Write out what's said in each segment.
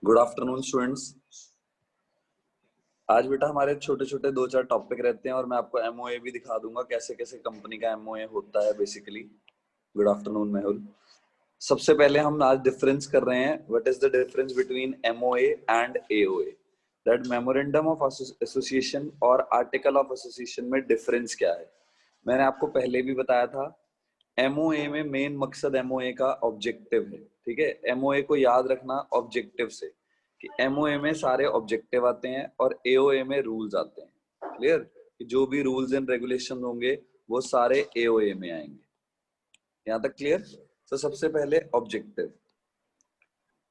Good afternoon students. आज बेटा हमारे छोटे छोटे 2-4 टॉपिक रहते हैं और मैं आपको एमओए भी दिखा दूंगा कैसे कैसे कंपनी का एमओए होता है बेसिकली। Good afternoon Mehul. सबसे पहले हम आज डिफरेंस कर रहे हैं, what is the difference between MOA and AOA, that memorandum of association और आर्टिकल ऑफ एसोसिएशन में डिफरेंस क्या है। मैंने आपको पहले भी बताया था, एमओए में मेन मकसद एमओए का ऑब्जेक्टिव है। ठीक है, एमओए को याद रखना ऑब्जेक्टिव से कि एमओए में सारे ऑब्जेक्टिव आते हैं और एओए में रूल्स आते हैं। क्लियर कि जो भी रूल्स एंड रेगुलेशन होंगे वो सारे एओए में आएंगे। यहां तक क्लियर। तो सबसे पहले ऑब्जेक्टिव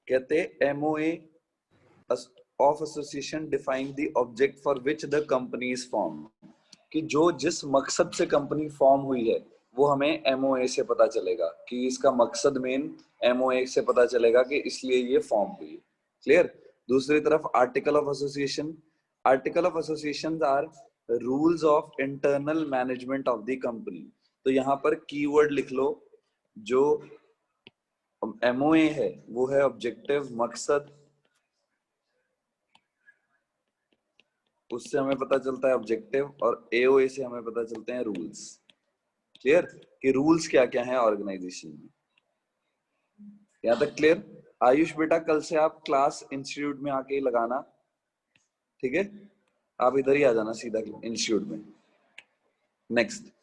कहते MOA of association define the object for which the company is form, कि जो जिस मकसद से कंपनी फॉर्म हुई है वो हमें एमओए से पता चलेगा कि इसका मकसद मेन एमओए से पता चलेगा कि इसलिए ये फॉर्म हुई है। क्लियर। दूसरी तरफ article of association, article of association are rules of internal management of the company. तो यहाँ पर कीवर्ड लिख लो, जो एमओए है वो है ऑब्जेक्टिव, मकसद, उससे हमें पता चलता है ऑब्जेक्टिव, और एओए से हमें पता चलते हैं रूल्स। क्लियर कि रूल्स क्या क्या है ऑर्गेनाइजेशन में। यहां तक क्लियर। आयुष बेटा कल से आप क्लास इंस्टीट्यूट में आके लगाना, ठीक है, आप इधर ही आ जाना सीधा इंस्टीट्यूट में। Next,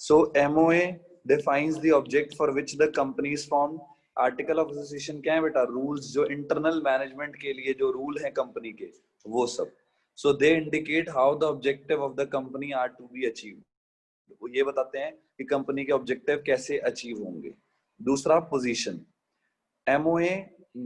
so MOA defines the object for which the company is form. Article of association क्या है बेटा? रूल्स, जो इंटरनल मैनेजमेंट के लिए जो रूल है कंपनी के, वो सब। So they indicate how the objective of the company are to be achieved. वो ये बताते हैं कि कंपनी के ऑब्जेक्टिव कैसे अचीव होंगे। दूसरा पोजीशन, एमओए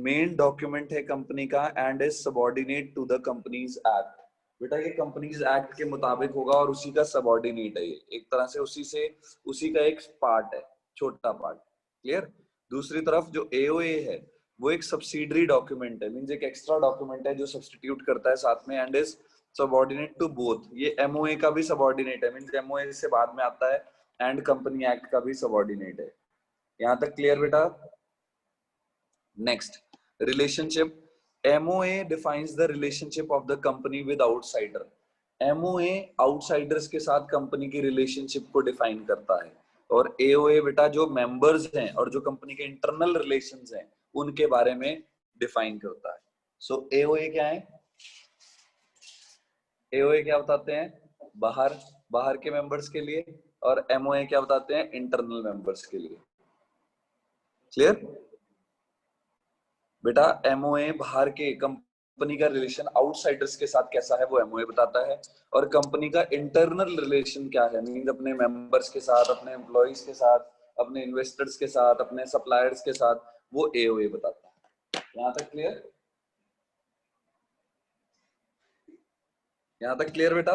मेन डॉक्यूमेंट है कंपनी का and is subordinate to the companies act. बेटा ये कंपनीज एक्ट के मुताबिक होगा और उसी का सबऑर्डिनेट है, ये एक तरह से उसी का एक पार्ट है, छोटा पार्ट। क्लियर। दूसरी तरफ जो एओए है वो एक सब्सिडरी डॉक्यूमेंट है, मींस एक एक्स्ट्रा डॉक्यूमेंट है जो सब्स्टिट्यूट करता है साथ में, and is subordinate to both. ये एमओए का भी सबऑर्डिनेट है, मींस एमओए से बाद में आता है, एंड कंपनी एक्ट का भी सबऑर्डिनेट है। यहां तक क्लियर बेटा। Next, relationship, MOA defines the relationship of the company with outsider. MOA outsiders के साथ कंपनी की रिलेशनशिप को डिफाइन करता है, और एओए बेटा जो मेंबर्स हैं और जो कंपनी के इंटरनल रिलेशंस हैं उनके बारे में डिफाइन करता है। सो एओए क्या है? एओए क्या बताते हैं? बाहर के मेंबर्स के लिए, और एमओए क्या बताते हैं? इंटरनल मेंबर्स के लिए। क्लियर बेटा। एमओए बाहर के कंपनी का रिलेशन आउटसाइडर्स के साथ कैसा है वो एमओए बताता है, और कंपनी का इंटरनल रिलेशन क्या है, मींस अपने मेंबर्स के साथ, अपने एम्प्लॉइज के साथ, अपने इन्वेस्टर्स के साथ, अपने सप्लायर्स के साथ, वो एओए बताता है। यहां तक क्लियर? यहां तक क्लियर बेटा।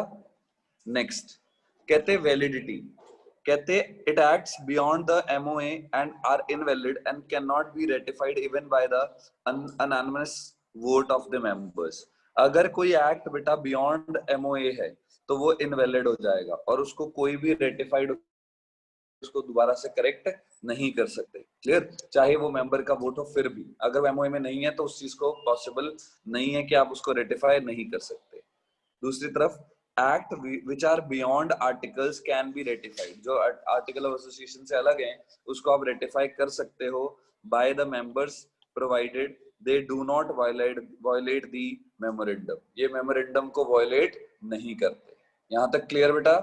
नेक्स्ट, कहते वैलिडिटी, कहते it acts beyond the MOA and are invalid and can not be ratified even by the unanimous vote of the members. अगर कोई एक्ट बेटा बियॉन्ड एमओए है तो वो इनवैलिड हो जाएगा और उसको कोई भी रेटिफाइड उसको दोबारा से करेक्ट नहीं कर सकते। क्लियर। चाहे वो मेंबर का वोट हो, फिर भी अगर वो एमओए में नहीं है तो उस चीज को पॉसिबल नहीं है कि आप उसको रेटिफाई नहीं कर सकते। दूसरी तरफ act which are beyond articles can be ratified, जो आर्टिकल ऑफ एसोसिएशन से अलग है उसको आप रेटिफाई कर सकते हो by the members provided they do not violate the memorandum. ये मेमोरेंडम को वायलेट नहीं करते। यहां तक क्लियर बेटा।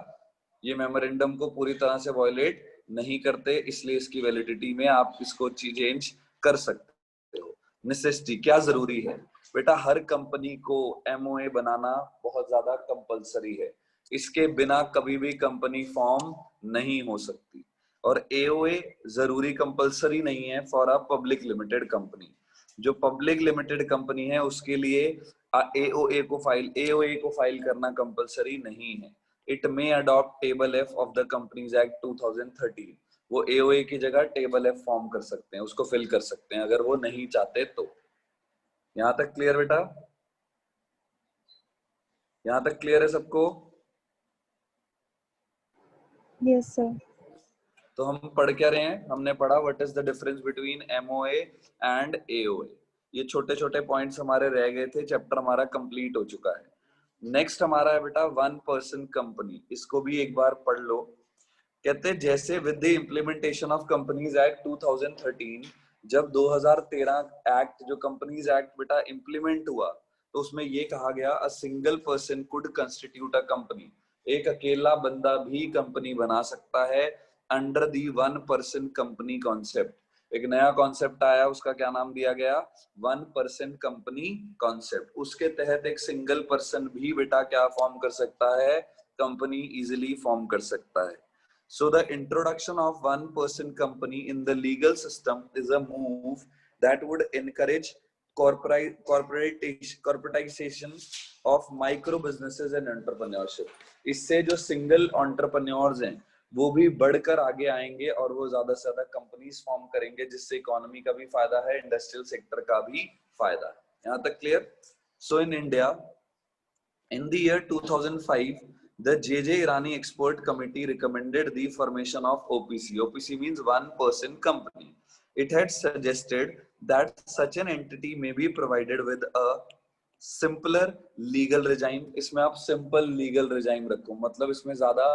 ये मेमोरेंडम को पूरी तरह से वायलेट नहीं करते, इसलिए इसकी वैलिडिटी में आप इसको चेंज कर सकते हो। नेसेसिटी, क्या जरूरी है बेटा? हर कंपनी को एमओए बनाना बहुत ज्यादा कंपलसरी है, इसके बिना कभी भी कंपनी फॉर्म नहीं हो सकती। और एओए जरूरी कंपलसरी नहीं है for a public limited company. जो पब्लिक लिमिटेड कंपनी है उसके लिए एओए को फाइल करना कंपलसरी नहीं है। It may adopt table F of the companies act 2013। वो एओए की जगह टेबल एफ फॉर्म कर सकते हैं, उसको फिल कर सकते हैं अगर वो नहीं चाहते तो। यहां तक क्लियर बेटा? यहां तक क्लियर है सबको? Yes sir. तो हम पढ़ क्या रहे हैं? हमने पढ़ा what is the difference between MOA and AOA. ये छोटे छोटे पॉइंट्स हमारे रह गए थे, चैप्टर हमारा कंप्लीट हो चुका है। नेक्स्ट हमारा है बेटा वन पर्सन कंपनी, इसको भी एक बार पढ़ लो। कहते हैं जैसे with the implementation of companies act 2013, जब 2013 एक्ट जो कंपनीज एक्ट बेटा इम्प्लीमेंट हुआ तो उसमें ये कहा गया a single person could constitute a company, एक अकेला बंदा भी कंपनी बना सकता है under the one person company concept. एक नया कॉन्सेप्ट आया, उसका क्या नाम दिया गया, वन पर्सन कंपनी कॉन्सेप्ट। उसके तहत एक सिंगल पर्सन भी बेटा क्या फॉर्म कर सकता है, कंपनी इजिली फॉर्म कर सकता है। So the introduction of one person company in the legal system is a move that would encourage corporatization of micro businesses and entrepreneurship. इससे जो सिंगल एंटरप्रेन्योर्स हैं वो भी बढ़कर आगे आएंगे और वो ज्यादा से ज्यादा कंपनीज फॉर्म करेंगे, जिससे इकोनॉमी का भी फायदा है, इंडस्ट्रियल सेक्टर का भी फायदा है। यहाँ तक clear? So in India in the year 2005, the J.J. Irani Expert Committee recommended the formation of OPC. OPC means one person company. It had suggested that such an entity may be provided with a simpler legal regime. इसमें आप simple legal regime रखो, मतलब इसमें ज्यादा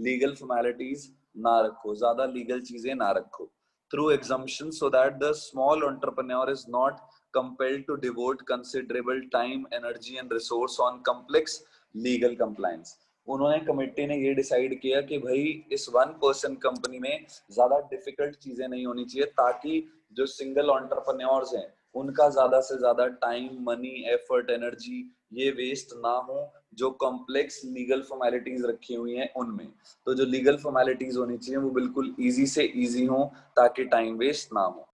legal formalities ना रखो, ज्यादा legal चीजें ना रखो, through exemption, so that the small entrepreneur is not compelled to devote considerable time, energy and resource on complex legal compliance. उन्होंने कमेटी ने ये डिसाइड किया कि भाई इस वन पर्सन कंपनी में ज्यादा डिफिकल्ट चीजें नहीं होनी चाहिए, ताकि जो सिंगल एंटरप्रेन्योर्स हैं उनका ज्यादा से ज्यादा टाइम, मनी, एफर्ट, एनर्जी ये वेस्ट ना हो जो कॉम्प्लेक्स लीगल फॉर्मेलिटीज रखी हुई हैं उनमें। तो जो लीगल फॉर्मेलिटीज होनी चाहिए वो बिल्कुल इजी से इजी हो ताकि टाइम वेस्ट ना हो।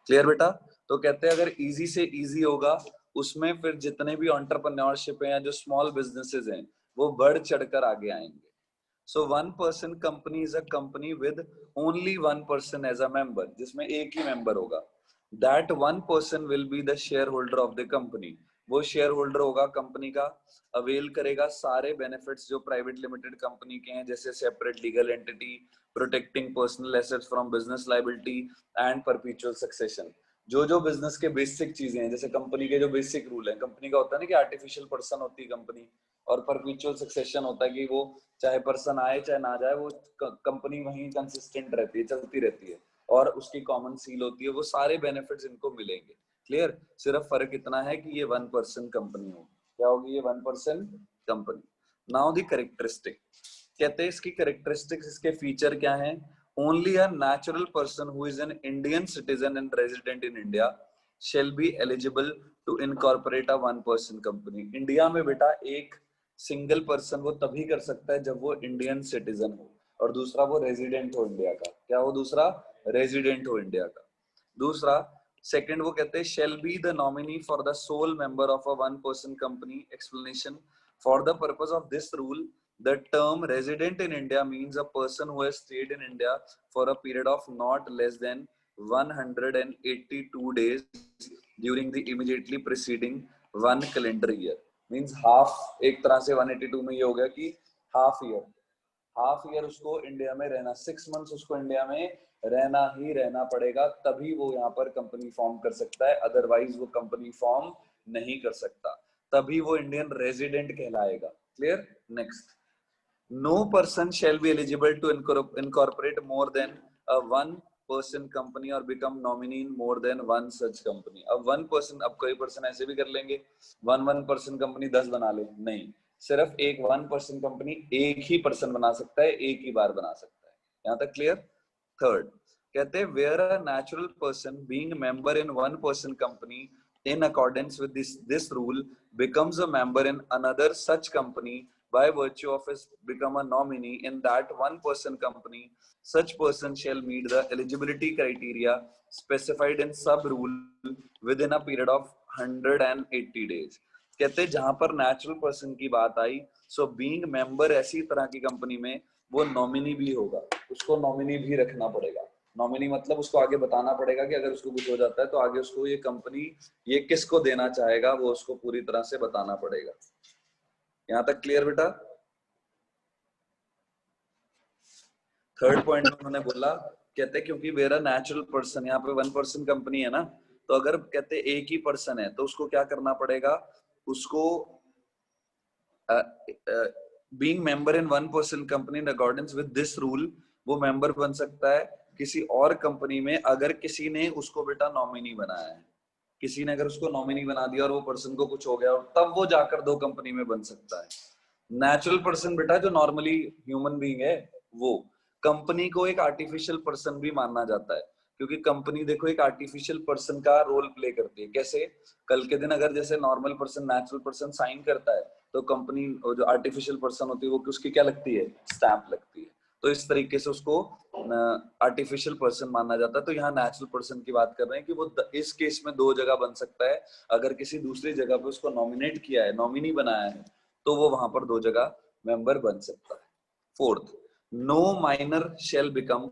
क्लियर बेटा? तो कहते हैं अगर इजी से इजी होगा उसमें फिर जितने भी एंटरप्रेन्योरशिप है या जो स्मॉल बिजनेसेस हैं वो बढ़ चढ़कर आगे आएंगे। So one person company is a company with only one person as a member, जिसमें एक ही मेंबर होगा। That one person will be the share holder of the company, वो शेयर होल्डर होगा कंपनी का, अवेल करेगा सारे बेनिफिट्स जो प्राइवेट लिमिटेड कंपनी के हैं, जैसे separate legal entity, protecting personal assets from business liability and perpetual succession. जो जो बिजनेस के बेसिक चीजें हैं, जैसे कंपनी के जो बेसिक रूल है, कंपनी का होता है ना कि आर्टिफिशियल पर्सन होती है कंपनी, और परपेचुअल सक्सेशन होता है कि वो चाहे पर्सन आए चाहे ना जाए वो कंपनी वहीं कंसिस्टेंट रहती है, चलती रहती है, और उसकी कॉमन सील होती है, वो सारे बेनिफिट्स इनको मिलेंगे। क्लियर? सिर्फ फर्क इतना है कि ये वन पर्सन कंपनी होगी। क्या होगी ये? One person company. Now the characteristic, कहते हैं इसकी कैरेक्टरिस्टिक्स, इसके फीचर क्या हैं? Only a natural person who is an Indian citizen and resident in India shall be eligible to incorporate a one person company. India में बेटा एक single person वो तभी कर सकता है जब वो इंडियन सिटीजन हो, और दूसरा वो रेजिडेंट हो इंडिया का। क्या हो दूसरा? रेजिडेंट हो इंडिया का। दूसरा सेकंड वो कहते हैं shall be the nominee for the sole member of a one person company. Explanation, for the purpose of this rule the term resident in India means a person who has stayed in India for a period of not less than 182 days during the immediately preceding one calendar year. Means half, एक तरह से 182 में ये हो गया कि half year उसको India में रहना, 6 months उसको इंडिया में रहना ही रहना पड़ेगा, तभी वो यहाँ पर कंपनी फॉर्म कर सकता है, अदरवाइज वो कंपनी फॉर्म नहीं कर सकता, तभी वो इंडियन रेजिडेंट कहलाएगा। Clear? Next, no person shall be eligible to incorporate more than a one person company or become nominee in more than one such company. अब one person, अब कोई पर्सन ऐसे भी कर लेंगे, वन पर्सन कंपनी 10 बना ले, नहीं, सिर्फ एक वन पर्सन कंपनी एक ही पर्सन बना सकता है, एक ही बार बना सकता है। यहाँ तक क्लियर? थर्ड कहते हैं where a natural person being a member in one person company in accordance with this rule becomes a member in another such company by virtue of his become a nominee in that one person company, such person shall meet the eligibility criteria specified in sub rule within a period of 180 days. कहते हैं जहां पर natural person की बात आई, so being member ऐसी तरह की company में वो नॉमिनी भी होगा, उसको नॉमिनी भी रखना पड़ेगा। नॉमिनी मतलब उसको आगे बताना पड़ेगा कि अगर उसको कुछ हो जाता है तो आगे उसको ये कंपनी ये किसको देना चाहेगा, वो उसको पूरी तरह से बताना पड़ेगा। यहाँ तक क्लियर बेटा? थर्ड पॉइंट में उन्होंने बोला, कहते क्योंकि वेरा नेचुरल पर्सन, यहाँ पे 1% कंपनी है ना, तो अगर कहते एक ही पर्सन है तो उसको क्या करना पड़ेगा, उसको being member in 1% company in accordance with this rule, वो मेंबर बन सकता है किसी और कंपनी में अगर किसी ने उसको बेटा नॉमिनी बनाया है, किसी ने अगर उसको नॉमिनी बना दिया और वो पर्सन को कुछ हो गया और तब वो जाकर 2 कंपनी में बन सकता है। नेचुरल पर्सन बेटा जो नॉर्मली ह्यूमन बीइंग है वो, कंपनी को एक आर्टिफिशियल पर्सन भी मानना जाता है, क्योंकि कंपनी देखो एक आर्टिफिशियल पर्सन का रोल प्ले करती है। कैसे? कल के दिन अगर जैसे normal person natural person sign करता है तो कंपनी जो आर्टिफिशियल पर्सन होती है वो उसकी क्या लगती है, स्टैंप लगती है। तो इस तरीके से उसको आर्टिफिशियल पर्सन माना जाता है। तो यहाँ नेचुरल पर्सन की बात कर रहे हैं कि वो इस केस में 2 जगह बन सकता है, अगर किसी दूसरी जगह पे उसको नॉमिनेट किया है, नॉमिनी बनाया है, तो वो वहां पर 2 जगह मेंबर बन सकता है। Fourth, no minor shall become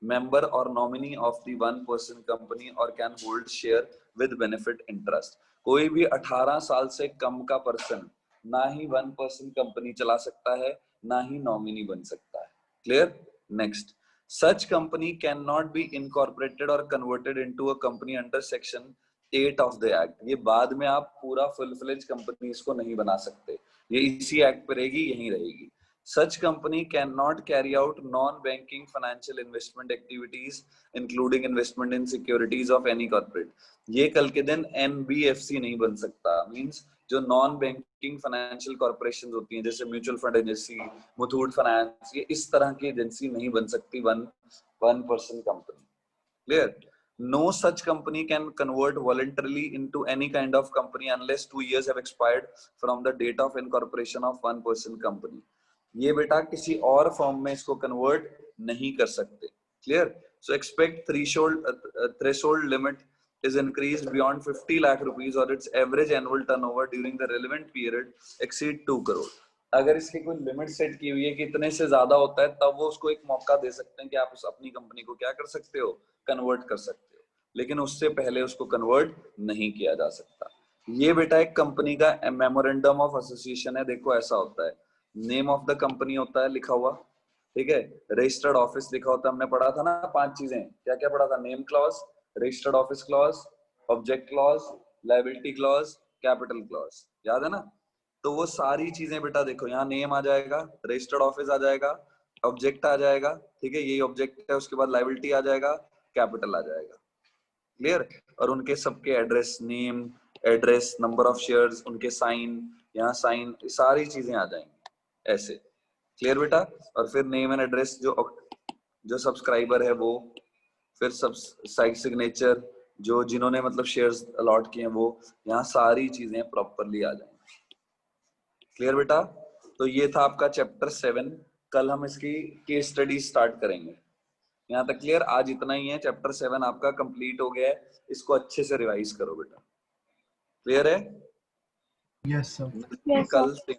member or nominee of the 1% company or can hold share with benefit interest। कोई भी 18 साल से कम का पर्सन ना ही 1% कंपनी चला सकता है, ना ही नॉमिनी बन सकता है। Clear? Next, such company cannot be incorporated or converted into a company under section 8 of the act। ये बाद में आप पूरा फुल फ्लेज कंपनी इसको नहीं बना सकते, ये इसी एक्ट पर रहेगी, यहीं रहेगी। Such company cannot carry out non-banking financial investment activities, including investment in securities of any corporate। ये कल के दिन NBFC नहीं बन सकता, मींस जो नॉन बैंकिंग फाइनेंशियल कॉर्पोरेशन होती हैं जैसे mutual fund agency, Muthoot finance, ये इस तरह की एजेंसी नहीं बन सकती 1% company. Clear? No such company can convert voluntarily into any kind of company unless 2 years have expired from the date of incorporation of 1% company। ये बेटा किसी और फॉर्म में इसको कन्वर्ट नहीं कर सकते। Clear? So expect threshold limit is increased beyond 50 lakh rupees or its average annual turnover during the relevant period exceed 2 crore। अगर इसकी कोई लिमिट सेट की हुई है कि इतने से ज्यादा होता है तब वो उसको एक मौका दे सकते हैं कि आप उस अपनी कंपनी को क्या कर सकते हो, कन्वर्ट कर सकते हो, लेकिन उससे पहले उसको कन्वर्ट नहीं किया जा सकता। ये बेटा एक कंपनी का मेमोरेंडम ऑफ एसोसिएशन है। देखो ऐसा होता है, नेम ऑफ द कंपनी होता है लिखा हुआ, ठीक है, रजिस्टर्ड ऑफिस लिखा होता है, हमने पढ़ा था ना 5 चीजें, क्या क्या पढ़ा था, name clause, registered office clause, object clause, liability clause, capital clause, याद है ना? तो वो सारी चीजें बेटा देखो, यहाँ नेम आ जाएगा, रजिस्टर्ड ऑफिस आ जाएगा, ऑब्जेक्ट आ जाएगा, ठीक है, यही ऑब्जेक्ट है, उसके बाद लायबिलिटी आ जाएगा, कैपिटल आ जाएगा। क्लियर? और उनके सबके address, name, address, number of shares, उनके साइन, यहाँ साइन, सारी चीजें आ जाएंगी ऐसे। क्लियर बेटा? और फिर नेम एंड एड्रेस जो सब्सक्राइबर है वो, फिर सब साइड सिग्नेचर जो जिन्होंने मतलब शेयर्स अलॉट किए हैं वो, यहाँ सारी चीजें प्रॉपरली आ जाएंगी। क्लियर बेटा? तो ये था आपका चैप्टर 7। कल हम इसकी केस स्टडी स्टार्ट करेंगे। यहाँ तक क्लियर? आज इतना ही है, चैप्टर 7 आपका कंप्लीट हो गया है, इसको अच्छे से रिवाइज करो बेटा। क्लियर है? Yes sir. कल से